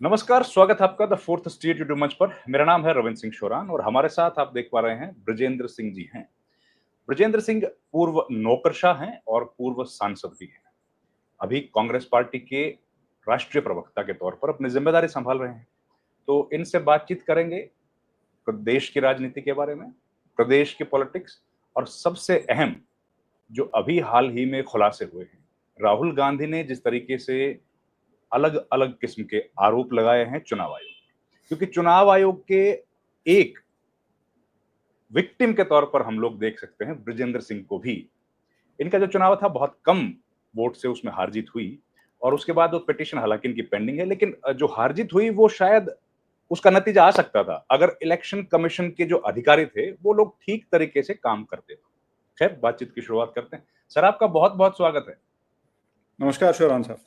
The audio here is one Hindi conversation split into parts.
नमस्कार, स्वागत है आपका द फोर्थ स्टेट यूट्यूब मंच पर। मेरा नाम है रविंद्र सिंह शोरान और हमारे साथ आप देख पा रहे हैं ब्रजेंद्र सिंह जी हैं। ब्रजेंद्र सिंह पूर्व नौकरशाह हैं और पूर्व सांसद भी हैं। अभी कांग्रेस पार्टी के राष्ट्रीय प्रवक्ता के तौर पर अपनी जिम्मेदारी संभाल रहे हैं। तो इनसे बातचीत करेंगे प्रदेश की राजनीति के बारे में, प्रदेश की पॉलिटिक्स और सबसे अहम जो अभी हाल ही में खुलासे हुए हैं। राहुल गांधी ने जिस तरीके से अलग-अलग किस्म के आरोप लगाए हैं चुनाव आयोग, क्योंकि चुनाव आयोग के एक विक्टिम के तौर पर हम लोग देख सकते हैं ब्रजेंद्र सिंह को भी। इनका जो चुनाव था बहुत कम वोट से उसमें हार जीत हुई और उसके बाद वो पिटीशन हालांकि इनकी पेंडिंग है, लेकिन जो हार जीत हुई वो शायद उसका नतीजा आ सकता था अगर इलेक्शन कमीशन के जो अधिकारी थे वो लोग ठीक तरीके से काम करते तो। खैर, बातचीत की शुरुआत करते हैं। सर, आपका बहुत बहुत स्वागत है। नमस्कार शोरान साहब।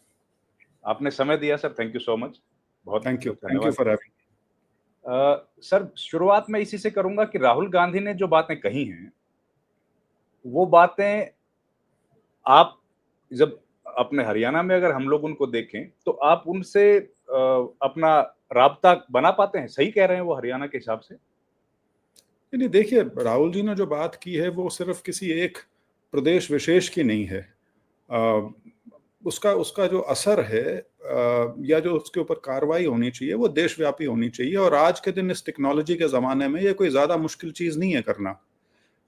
आपने समय दिया sir, thank you so much. बहुत थैंक यू धन्यवाद। For having. सर, शुरुआत मैं इसी से करूंगा कि राहुल गांधी ने जो बातें कही हैं वो बातें आप जब अपने हरियाणा में अगर हम लोग उनको देखें तो आप उनसे अपना राब्ता बना पाते हैं? सही कह रहे हैं वो हरियाणा के हिसाब से? नहीं देखिए, राहुल जी ने जो बात की है वो सिर्फ किसी एक प्रदेश विशेष की नहीं है। उसका उसका जो असर है या जो उसके ऊपर कार्रवाई होनी चाहिए वो देशव्यापी होनी चाहिए। और आज के दिन इस टेक्नोलॉजी के ज़माने में ये कोई ज़्यादा मुश्किल चीज़ नहीं है करना।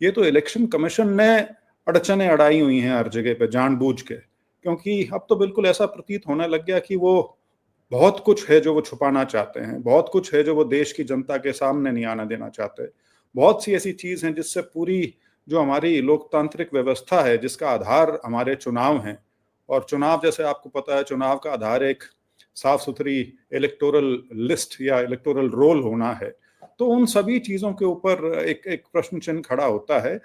ये तो इलेक्शन कमीशन ने अड़चने अड़ाई हुई हैं हर जगह पे जानबूझ के, क्योंकि अब तो बिल्कुल ऐसा प्रतीत होने लग गया कि वो बहुत कुछ है जो वो छुपाना चाहते हैं, बहुत कुछ है जो वो देश की जनता के सामने नहीं आना देना चाहते। बहुत सी ऐसी चीज़ हैं जिससे पूरी जो हमारी लोकतांत्रिक व्यवस्था है, जिसका आधार हमारे चुनाव हैं, और चुनाव जैसे आपको पता है चुनाव का आधार एक साफ सुथरी इलेक्टोरल लिस्ट या इलेक्टोरल रोल होना है। तो उन सभी चीज़ों के ऊपर एक एक प्रश्न चिन्ह खड़ा होता है।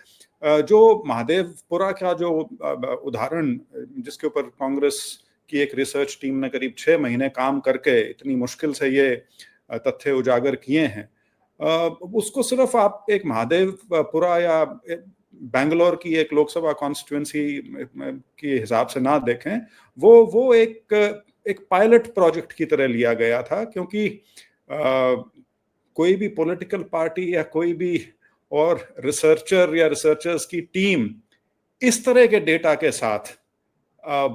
जो महादेवपुरा का जो उदाहरण जिसके ऊपर कांग्रेस की एक रिसर्च टीम ने करीब 6 महीने काम करके इतनी मुश्किल से ये तथ्य उजागर किए हैं, उसको सिर्फ आप एक महादेवपुरा या बैंगलोर की एक लोकसभा कॉन्स्टिट्यूंसी के हिसाब से ना देखें। वो एक पायलट प्रोजेक्ट की तरह लिया गया था, क्योंकि कोई भी पॉलिटिकल पार्टी या कोई भी और रिसर्चर या रिसर्चर्स की टीम इस तरह के डेटा के साथ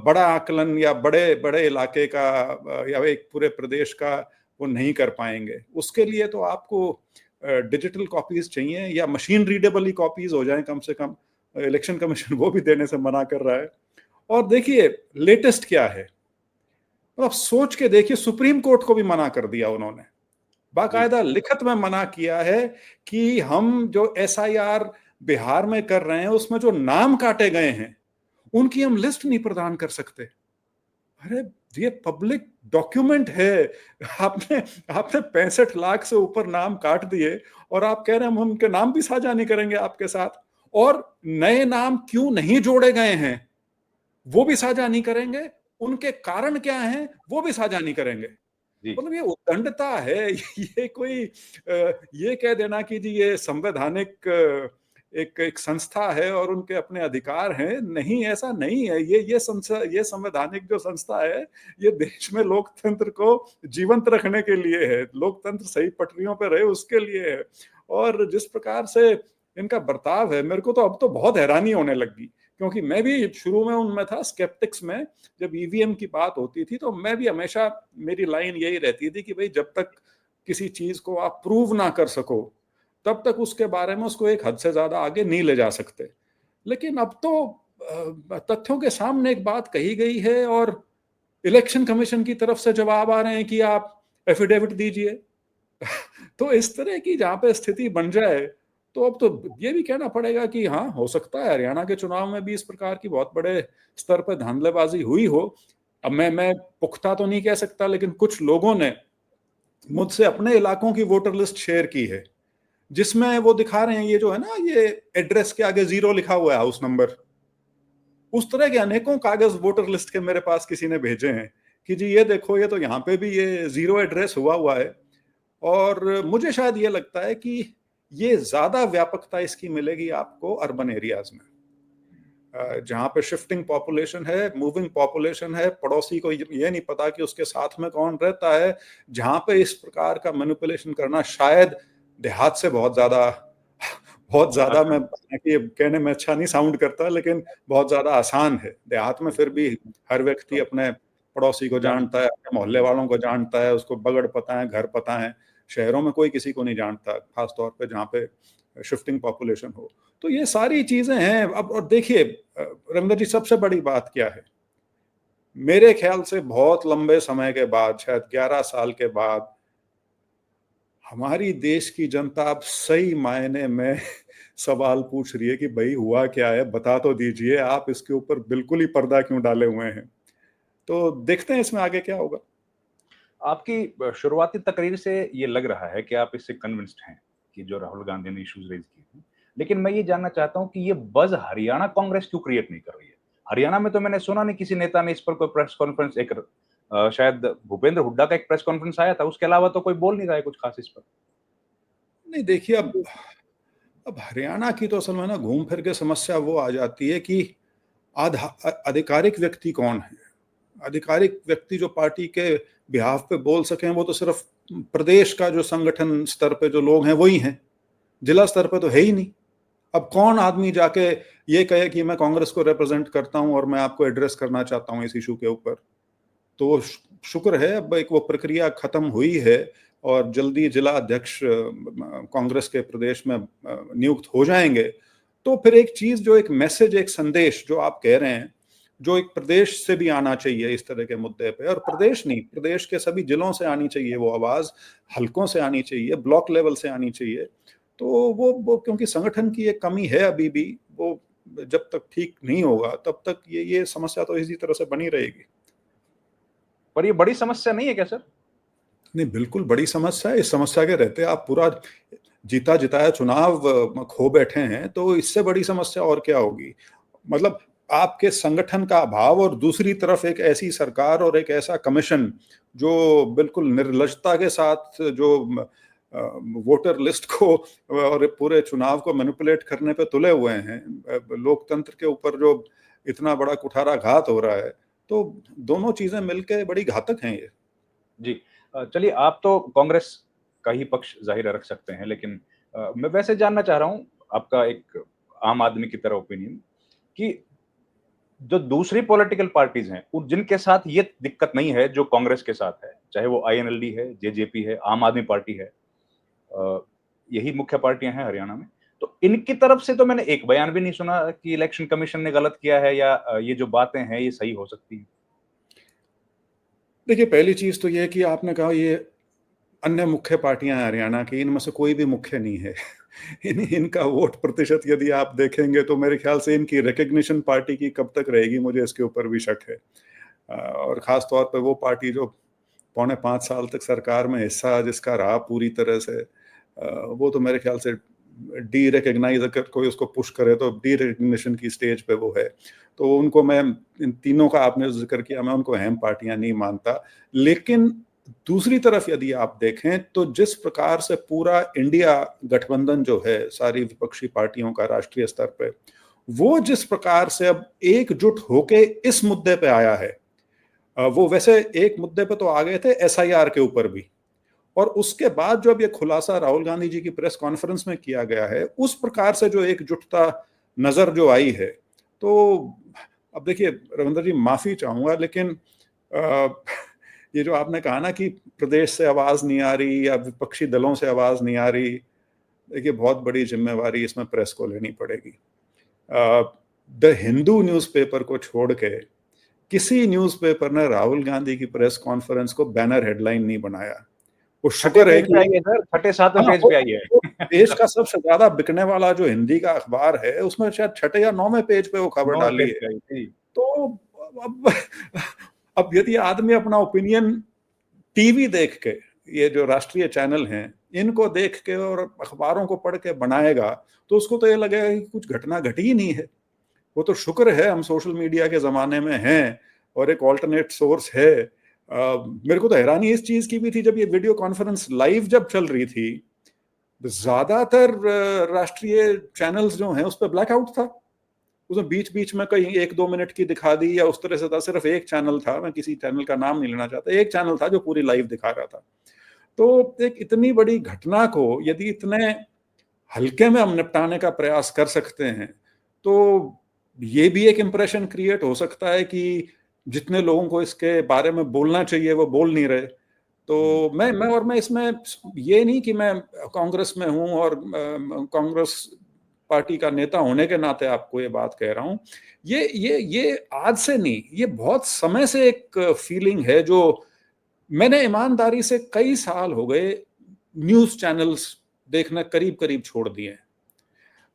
बड़ा आकलन या बड़े बड़े इलाके का या एक पूरे प्रदेश का वो नहीं कर पाएंगे। उसके लिए तो आपको डिजिटल कॉपीज चाहिए या मशीन रीडेबल ही कॉपीज हो जाएं कम से कम। इलेक्शन कमीशन वो भी देने से मना कर रहा है। और देखिए लेटेस्ट क्या है, तो आप सोच के देखिए, सुप्रीम कोर्ट को भी मना कर दिया उन्होंने, बाकायदा लिखित में मना किया है कि हम जो एसआईआर बिहार में कर रहे हैं उसमें जो नाम काटे गए हैं उनकी हम लिस्ट नहीं प्रदान कर सकते। अरे ये पब्लिक डॉक्यूमेंट है। आपने आपने 65 लाख से ऊपर नाम काट दिए और आप कह रहे हैं हम उनके नाम भी साझा नहीं करेंगे आपके साथ, और नए नाम क्यों नहीं जोड़े गए हैं वो भी साझा नहीं करेंगे, उनके कारण क्या हैं वो भी साझा नहीं करेंगे। मतलब ये उद्दंडता है। ये कोई ये कह देना कि जी ये संवैधानिक एक एक संस्था है और उनके अपने अधिकार हैं, नहीं, ऐसा नहीं है। ये संवैधानिक जो संस्था है ये देश में लोकतंत्र को जीवंत रखने के लिए है, लोकतंत्र सही पटरियों पर रहे उसके लिए है। और जिस प्रकार से इनका बर्ताव है, मेरे को तो अब तो बहुत हैरानी होने लगी, क्योंकि मैं भी शुरू में उनमें था स्केप्टिक्स में। जब ईवीएम की बात होती थी तो मैं भी हमेशा, मेरी लाइन यही रहती थी कि भाई जब तक किसी चीज को आप प्रूव ना कर सको तब तक उसके बारे में उसको एक हद से ज्यादा आगे नहीं ले जा सकते। लेकिन अब तो तथ्यों के सामने एक बात कही गई है और इलेक्शन कमीशन की तरफ से जवाब आ रहे हैं कि आप एफिडेविट दीजिए। तो इस तरह की जहां पे स्थिति बन जाए तो अब तो ये भी कहना पड़ेगा कि हाँ, हो सकता है हरियाणा के चुनाव में भी इस प्रकार की बहुत बड़े स्तर पर धांधलेबाजी हुई हो। अब मैं पुख्ता तो नहीं कह सकता, लेकिन कुछ लोगों ने मुझसे अपने इलाकों की वोटर लिस्ट शेयर की है जिसमें वो दिखा रहे हैं ये जो है ना, ये एड्रेस के आगे 0 लिखा हुआ है, हाउस नंबर। उस तरह के अनेकों कागज वोटर लिस्ट के मेरे पास किसी ने भेजे हैं कि जी ये देखो, ये तो यहाँ पे भी ये 0 एड्रेस हुआ है। और मुझे शायद ये लगता है कि ये ज्यादा व्यापकता इसकी मिलेगी आपको अर्बन एरियाज में। जहाँ पे शिफ्टिंग पॉपुलेशन है, मूविंग पॉपुलेशन है, पड़ोसी को ये नहीं पता कि उसके साथ में कौन रहता है, जहाँ पे इस प्रकार का मैनिपुलेशन करना शायद देहात से बहुत ज्यादा मैं कि कहने में अच्छा नहीं साउंड करता, लेकिन बहुत ज्यादा आसान है। देहात में फिर भी हर व्यक्ति अपने पड़ोसी को जानता है, अपने मोहल्ले वालों को जानता है, उसको बगड़ पता है, घर पता है। शहरों में कोई किसी को नहीं जानता, खासतौर पे जहाँ पे शिफ्टिंग पॉपुलेशन हो। तो ये सारी चीजें हैं। अब और देखिए रविंदर जी, सबसे बड़ी बात क्या है, मेरे ख्याल से बहुत लंबे समय के बाद, शायद 11 साल के बाद, हमारी देश की जनता अब सही मायने में सवाल पूछ रही है कि भाई हुआ क्या है, बता तो दीजिए, आप इसके ऊपर बिल्कुल ही पर्दा क्यों डाले हुए हैं। तो देखते हैं इसमें आगे क्या होगा। आपकी शुरुआती तकरीर से ये लग रहा है कि आप इससे कन्विंस्ड हैं कि जो राहुल गांधी ने इश्यूज रेज किए हैं, लेकिन मैं ये जानना चाहता हूं कि ये बज हरियाणा कांग्रेस क्यों क्रिएट नहीं कर रही है? हरियाणा में तो मैंने सुना नहीं किसी नेता ने इस पर कोई प्रेस कॉन्फ्रेंस, शायद भूपेंद्र हुड्डा का एक प्रेस कॉन्फ्रेंस आया था, उसके अलावा तो कोई बोल नहीं रहा है कुछ खास इस पर। नहीं देखिए, अब हरियाणा की तो असल में ना घूम फिर के समस्या वो आ जाती है कि आधिकारिक व्यक्ति कौन है। आधिकारिक व्यक्ति जो पार्टी के बिहाफ पे बोल सकें वो तो सिर्फ प्रदेश का जो संगठन स्तर पे जो लोग हैं वही हैं, जिला स्तर पे तो है ही नहीं। अब कौन आदमी जाके ये कहे कि मैं कांग्रेस को रिप्रेजेंट करता हूं और मैं आपको एड्रेस करना चाहता हूं इस इशू के ऊपर। तो शुक्र है अब एक वो प्रक्रिया खत्म हुई है और जल्दी जिला अध्यक्ष कांग्रेस के प्रदेश में नियुक्त हो जाएंगे। तो फिर एक चीज, जो एक मैसेज, एक संदेश जो आप कह रहे हैं, जो एक प्रदेश से भी आना चाहिए इस तरह के मुद्दे पे, और प्रदेश नहीं, प्रदेश के सभी जिलों से आनी चाहिए वो आवाज, हलकों से आनी चाहिए, ब्लॉक लेवल से आनी चाहिए। तो वो क्योंकि संगठन की एक कमी है अभी भी, वो जब तक ठीक नहीं होगा तब तक ये समस्या तो इसी तरह से बनी रहेगी। पर ये बड़ी समस्या नहीं है क्या सर? नहीं, बिल्कुल बड़ी समस्या है। इस समस्या के रहते आप पूरा जीता जिताया चुनाव खो बैठे हैं, तो इससे बड़ी समस्या और क्या होगी। मतलब आपके संगठन का अभाव और दूसरी तरफ एक ऐसी सरकार और एक ऐसा कमीशन जो बिल्कुल निर्लजता के साथ जो वोटर लिस्ट को और पूरे चुनाव को मैनिपुलेट करने पे तुले हुए हैं। लोकतंत्र के ऊपर जो इतना बड़ा कुठाराघात हो रहा है, तो दोनों चीजें मिलकर बड़ी घातक हैं ये। जी, चलिए, आप तो कांग्रेस का ही पक्ष ज़ाहिर रख सकते हैं, लेकिन मैं वैसे जानना चाह रहा हूँ आपका एक आम आदमी की तरह ओपिनियन, कि जो दूसरी पॉलिटिकल पार्टीज हैं, उन जिनके साथ ये दिक्कत नहीं है जो कांग्रेस के साथ है, चाहे वो आईएनएलडी है, जेजेपी है, आम आदमी पार्टी है, यही मुख्य पार्टियां हैं हरियाणा में। तो इनकी तरफ से तो मैंने एक बयान भी नहीं सुना कि इलेक्शन कमीशन ने गलत किया है या ये जो बातें हैं ये सही हो सकती है। देखिए, पहली चीज तो ये कि आपने कहा ये अन्य मुख्य पार्टियां हैं हरियाणा की, इनमें से कोई भी मुख्य नहीं है। इनका वोट प्रतिशत यदि आप देखेंगे तो मेरे ख्याल से इनकी रिकग्निशन पार्टी की कब तक रहेगी, मुझे इसके ऊपर भी शक है। और खास तौर पे वो पार्टी जो 4.5 साल तक सरकार में हिस्सा जिसका रहा पूरी तरह से, वो तो मेरे ख्याल से डी रिकग्नाइज, अगर कोई उसको पुश करे तो डी रिकग्निशन की स्टेज पे वो है। तो उनको मैं, इन तीनों का आपने जिक्र किया, मैं उनको अहम पार्टियां नहीं मानता। लेकिन दूसरी तरफ यदि आप देखें तो जिस प्रकार से पूरा इंडिया गठबंधन जो है सारी विपक्षी पार्टियों का राष्ट्रीय स्तर पे, वो जिस प्रकार से अब एकजुट होके इस मुद्दे पे आया है, वो वैसे एक मुद्दे पे तो आ गए थे एसआईआर के ऊपर भी, और उसके बाद जो अब ये खुलासा राहुल गांधी जी की प्रेस कॉन्फ्रेंस में किया गया है, उस प्रकार से जो एकजुटता नजर जो आई है, तो अब देखिए रविंद्र जी, माफी चाहूंगा, लेकिन ये जो आपने कहा ना कि प्रदेश से आवाज नहीं आ रही या विपक्षी दलों से आवाज नहीं आ रही, देखिए बहुत बड़ी जिम्मेवारी इसमें प्रेस को लेनी पड़ेगी। द हिंदू न्यूज़पेपर को छोड़ के किसी न्यूज़पेपर ने राहुल गांधी की प्रेस कॉन्फ्रेंस को बैनर हेडलाइन नहीं बनाया। वो शुक्र है कि छठे सातवें पेज पे आई है। देश का सबसे ज्यादा बिकने वाला जो हिंदी का अखबार है उसमें शायद छठे या 9वें पेज पे वो खबर डाली है। तो अब यदि आदमी अपना ओपिनियन टीवी देख के, ये जो राष्ट्रीय चैनल हैं इनको देख के और अखबारों को पढ़ के बनाएगा, तो उसको तो ये लगेगा कि कुछ घटना घटी ही नहीं है। वो तो शुक्र है हम सोशल मीडिया के जमाने में हैं और एक ऑल्टरनेट सोर्स है। मेरे को तो हैरानी इस चीज की भी थी, जब ये वीडियो कॉन्फ्रेंस लाइव जब चल रही थी, ज्यादातर राष्ट्रीय चैनल्स जो हैं उस पर ब्लैकआउट था, उसमें बीच बीच में कहीं 1-2 मिनट की दिखा दी या उस तरह से था। सिर्फ एक चैनल था, मैं किसी चैनल का नाम नहीं लेना चाहता, एक चैनल था जो पूरी लाइव दिखा रहा था। तो एक इतनी बड़ी घटना को यदि इतने हल्के में हम निपटाने का प्रयास कर सकते हैं, तो ये भी एक इंप्रेशन क्रिएट हो सकता है कि जितने लोगों को इसके बारे में बोलना चाहिए वो बोल नहीं रहे। तो मैं इसमें ये नहीं कि मैं कांग्रेस में हूं और कांग्रेस पार्टी का नेता होने के नाते आपको ये बात कह रहा हूं। ये आज से नहीं, ये बहुत समय से एक फीलिंग है जो मैंने ईमानदारी से कई साल हो गए न्यूज चैनल्स देखना करीब करीब छोड़ दिए,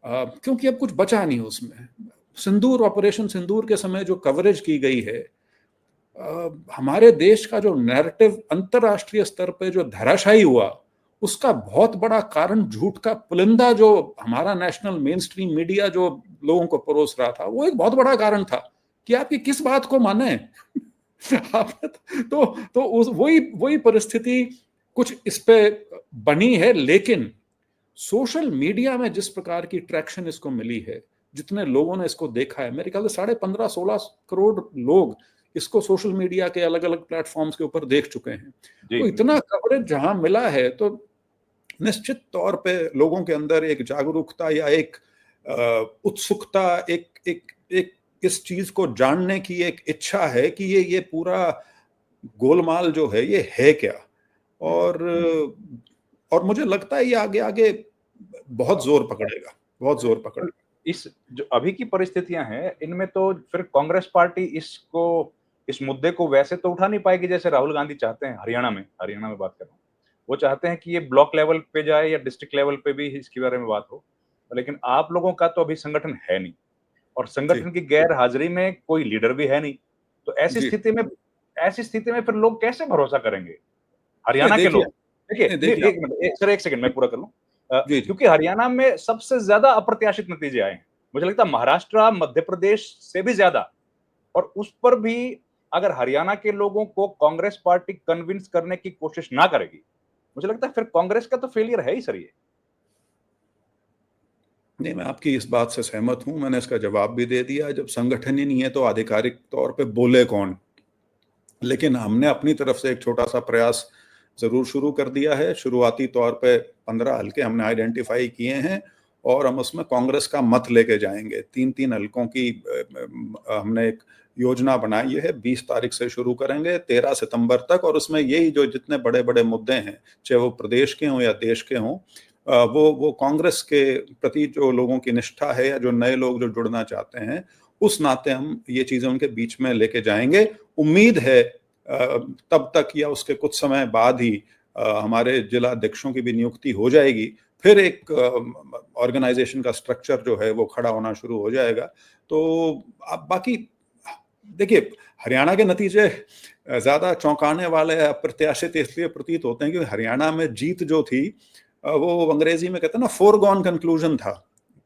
क्योंकि अब कुछ बचा नहीं उसमें। सिंदूर, ऑपरेशन सिंदूर के समय जो कवरेज की गई है, हमारे देश का जो नैरेटिव अंतरराष्ट्रीय स्तर पे जो धराशायी हुआ, उसका बहुत बड़ा कारण झूठ का पुलिंदा जो हमारा नेशनल मेन स्ट्रीम मीडिया जो लोगों को परोस रहा था, वो एक बहुत बड़ा कारण था कि आपकी किस बात को माने। तो वही परिस्थिति कुछ इस पे बनी है। लेकिन सोशल मीडिया में जिस प्रकार की ट्रैक्शन इसको मिली है, जितने लोगों ने इसको देखा है, मेरे ख्याल से 15.5-16 करोड़ लोग इसको सोशल मीडिया के अलग अलग प्लेटफॉर्म्स के ऊपर देख चुके हैं। तो इतना कवरेज जहां मिला है, तो निश्चित तौर पे लोगों के अंदर एक जागरूकता या एक उत्सुकता, एक इस चीज को जानने की एक इच्छा है कि ये पूरा गोलमाल जो है ये है क्या। और मुझे लगता है ये आगे आगे बहुत जोर पकड़ेगा, बहुत जोर पकड़ेगा। इस जो अभी की परिस्थितियां हैं, इनमें तो फिर कांग्रेस पार्टी इस मुद्दे को वैसे तो उठा नहीं पाएगी जैसे राहुल गांधी चाहते हैं। हरियाणा में बात कर रहा हूँ, वो चाहते हैं कि ये ब्लॉक लेवल पे जाए या डिस्ट्रिक्ट लेवल पे भी इसके बारे में बात हो। लेकिन आप लोगों का तो अभी संगठन है नहीं, और संगठन की गैर हाजिरी में कोई लीडर भी है नहीं। तो ऐसी स्थिति में फिर लोग कैसे भरोसा करेंगे? हरियाणा के लोग, देखिए एक मिनट सर, एक सेकंड मैं पूरा कर लूं। क्योंकि हरियाणा में सबसे ज्यादा अप्रत्याशित नतीजे आए हैं, मुझे लगता है महाराष्ट्र, मध्य प्रदेश से भी ज्यादा। और उस पर भी अगर हरियाणा के लोगों को कांग्रेस पार्टी कन्विंस करने की कोशिश ना करेगी, मुझे लगता है फिर कांग्रेस का तो फेलियर है ही सर ये। नहीं, मैं आपकी इस बात से सहमत हूं, मैंने इसका जवाब भी दे दिया। जब संगठन ही नहीं है तो आधिकारिक तौर पे बोले कौन। लेकिन हमने अपनी तरफ से एक छोटा सा प्रयास जरूर शुरू कर दिया है। शुरुआती तौर पे 15 हलके हमने आइडेंटिफाई किए हैं और हम उसमें कांग्रेस का मत लेके जाएंगे। 3-3 हलकों की हमने एक योजना बनाई है। 20 तारीख से शुरू करेंगे 13 सितंबर तक, और उसमें यही जो जितने बड़े बड़े मुद्दे हैं, चाहे वो प्रदेश के हों या देश के हों, वो कांग्रेस के प्रति जो लोगों की निष्ठा है या जो नए लोग जो जुड़ना चाहते हैं, उस नाते हम ये चीजें उनके बीच में लेके जाएंगे। उम्मीद है तब तक या उसके कुछ समय बाद ही हमारे जिला अध्यक्षों की भी नियुक्ति हो जाएगी। फिर एक ऑर्गेनाइजेशन का स्ट्रक्चर जो है वो खड़ा होना शुरू हो जाएगा। तो अब बाकी देखिए, हरियाणा के नतीजे ज्यादा चौंकाने वाले, अप्रत्याशित इसलिए प्रतीत होते हैं क्योंकि हरियाणा में जीत जो थी वो अंग्रेजी में कहते हैं ना, फोरगॉन कंक्लूजन था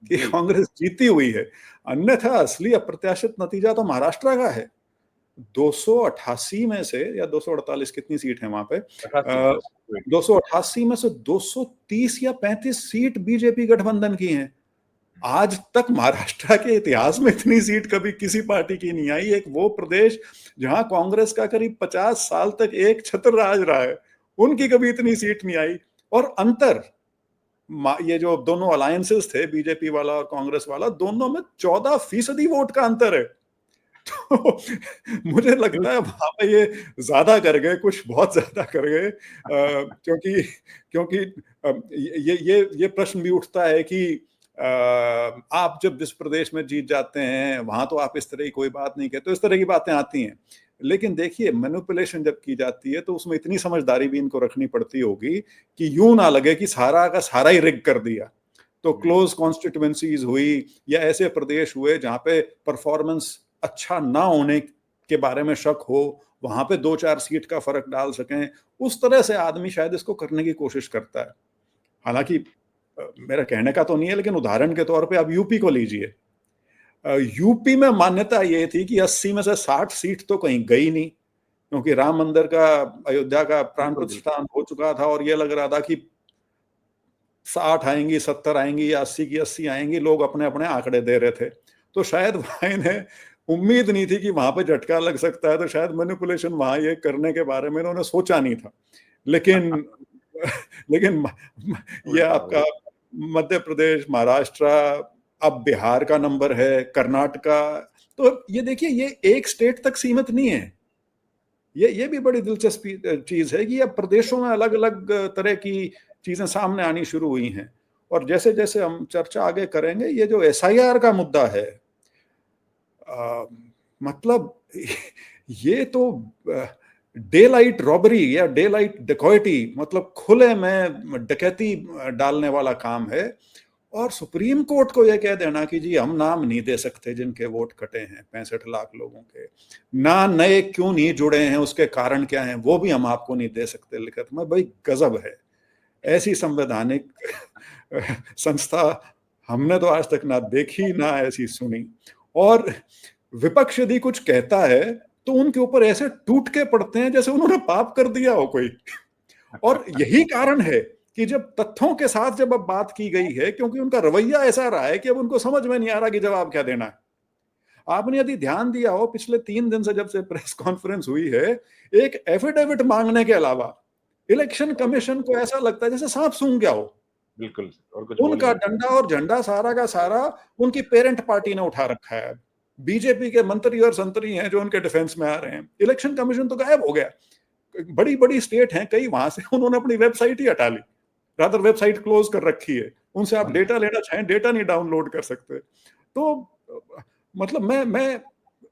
कि कांग्रेस जीती हुई है। अन्यथा असली अप्रत्याशित नतीजा तो महाराष्ट्र का है। 288 में से या 248 कितनी सीट है वहां पे, 288 में से 230 या 35 सीट बीजेपी गठबंधन की हैं। आज तक महाराष्ट्र के इतिहास में इतनी सीट कभी किसी पार्टी की नहीं आई। एक वो प्रदेश जहां कांग्रेस का करीब 50 साल तक एक छत्र राज रहा है, उनकी कभी इतनी सीट नहीं आई। और अंतर, ये जो दोनों अलायंसेस थे, बीजेपी वाला और कांग्रेस वाला, दोनों में 14% वोट का अंतर है। तो मुझे लगता है वहां पे ये ज्यादा कर गए, कुछ बहुत ज्यादा कर गए। क्योंकि ये प्रश्न भी उठता है कि आप जब जिस प्रदेश में जीत जाते हैं वहां तो आप इस तरह की कोई बात नहीं कहते, तो इस तरह की बातें आती हैं। लेकिन देखिए, मैनिपुलेशन जब की जाती है तो उसमें इतनी समझदारी भी इनको रखनी पड़ती होगी कि यूं ना लगे कि सारा का सारा ही रिग कर दिया। तो क्लोज कॉन्स्टिट्यूएंसीज हुई या ऐसे प्रदेश हुए जहां पे परफॉर्मेंस अच्छा ना होने के बारे में शक हो, वहां पे 2-4 सीट का फर्क डाल सकें, उस तरह से आदमी शायद इसको करने की कोशिश करता है। हालांकि मेरा कहने का तो नहीं है, लेकिन उदाहरण के तौर पे आप यूपी को लीजिए। यूपी में मान्यता ये थी कि 80 में से 60 सीट तो कहीं गई नहीं, क्योंकि राम मंदिर का, अयोध्या का प्राण प्रतिष्ठान हो चुका था और ये लग रहा था कि 60 आएंगी, 70 आएंगी या 80 की 80 आएंगी। लोग अपने अपने आंकड़े दे रहे थे। तो शायद वहां इन्हें उम्मीद नहीं थी कि वहां पे झटका लग सकता है, तो शायद मैनिपुलेशन वहां ये करने के बारे में इन्होंने सोचा नहीं था। लेकिन लेकिन ये उल्टा आपका मध्य प्रदेश, महाराष्ट्र, अब बिहार का नंबर है, कर्नाटका, तो ये देखिए ये एक स्टेट तक सीमित नहीं है। ये भी बड़ी दिलचस्प चीज है कि अब प्रदेशों में अलग अलग तरह की चीजें सामने आनी शुरू हुई हैं। और जैसे जैसे हम चर्चा आगे करेंगे, ये जो एसआईआर का मुद्दा है, मतलब ये तो डे लाइट रॉबरी या डे लाइट डकैती, मतलब खुले में डकैती डालने वाला काम है। और सुप्रीम कोर्ट को यह कह देना कि जी हम नाम नहीं दे सकते जिनके वोट कटे हैं 65 लाख लोगों के, ना नए क्यों नहीं जुड़े हैं, उसके कारण क्या हैं, वो भी हम आपको नहीं दे सकते लिखित में। भाई गजब है, ऐसी संवैधानिक संस्था हमने तो आज तक ना देखी ना ऐसी सुनी। और विपक्ष यदि कुछ कहता है तो उनके ऊपर ऐसे टूट के पड़ते हैं जैसे उन्होंने पाप कर दिया हो कोई। और यही कारण है कि जब तथ्यों के साथ जब अब बात की गई है, क्योंकि उनका रवैया ऐसा रहा है कि अब उनको समझ में नहीं आ रहा कि जवाब क्या देना है। आपने यदि ध्यान दिया हो, पिछले 3 दिन से जब से प्रेस कॉन्फ्रेंस हुई है, एक एफिडेविट मांगने के अलावा इलेक्शन कमीशन को ऐसा लगता है जैसे सांप सूंघ गया हो। बिल्कुल, और कुछ उनका डंडा और झंडा सारा का सारा उनकी पेरेंट पार्टी ने उठा रखा है। बीजेपी के मंत्री और संतरी हैं जो उनके डिफेंस में आ रहे हैं। इलेक्शन कमीशन तो गायब हो गया। बड़ी बड़ी स्टेट हैं कई, वहां से उन्होंने अपनी वेबसाइट ही हटा ली, रादर वेबसाइट क्लोज कर रखी है। उनसे आप डेटा लेना चाहें, डेटा नहीं डाउनलोड कर सकते। तो मतलब मैं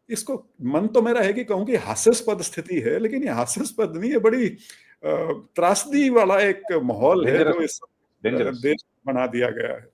इसको, मन तो मेरा है कि कहूं कि हास्यास्पद स्थिति है, लेकिन ये हास्यास्पद नहीं है, बड़ी त्रासदी वाला एक माहौल है जो इस देश बना दिया गया है।